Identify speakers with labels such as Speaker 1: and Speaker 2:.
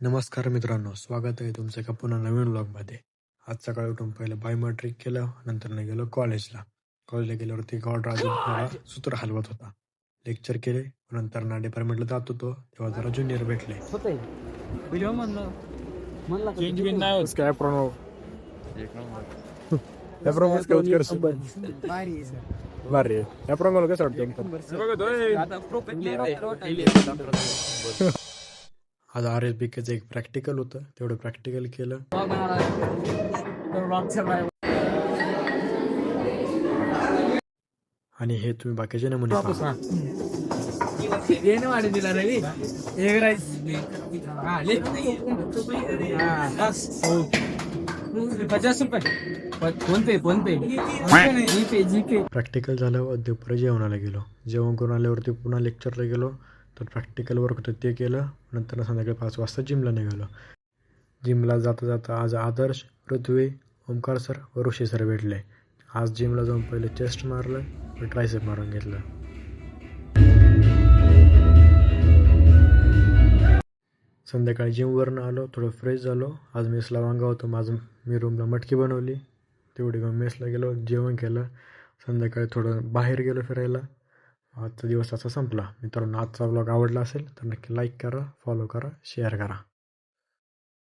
Speaker 1: नमस्कार मित्रांनो, स्वागत आहे तुमचं एका पुन्हा नवीन व्लॉगमध्ये. आज सकाळी उठून पहिलं बायोमेट्रिक केलं, नंतर न गेलो कॉलेजला. कॉलेजला गेल्यावरती गॉड राजू मला सूत्र हलवत होता. लेक्चर केले, नंतर ना डिपार्टमेंटला जात होतो, तेव्हा जरा ज्युनियर भेटले.
Speaker 2: काय प्रणव त्या प्रमाणे काय उत्कर्ष भारी आहे. त्या प्रमाणे कसं वाटतं
Speaker 1: आज RSBKचं एक प्रॅक्टिकल होतं, तेवढं प्रॅक्टिकल केलं. आणि हे तुम्ही बाकीचे नमुने पहा. प्रॅक्टिकल झाल्यावर दुपारी जेवणाला गेलो. जेवण करून आल्यावरती पुन्हा लेक्चरला गेलो, तर प्रॅक्टिकल वर्क होतं ते केलं. नंतर संध्याकाळी 5 वाजता जिमला निघालो. जिमला जाता जाता आज आदर्श, पृथ्वी, ओमकार सर व ऋषी सर भेटले. आज जिमला जाऊन पहिले चेस्ट मारलं व ट्रायसेप मारून घेतलं. संध्याकाळी जिमवरनं आलो, थोडं फ्रेश झालो. आज मेसला वांगा होतं माझं, मी रूमला मटकी बनवली, तेवढी घेऊन मेसला गेलो, जेवण केलं. संध्याकाळी थोडं बाहेर गेलो फिरायला. आजचा दिवस असा संपला. मित्रांनो, आजचा व्लॉग आवडला असेल तर नक्की लाईक करा, फॉलो करा, शेअर करा.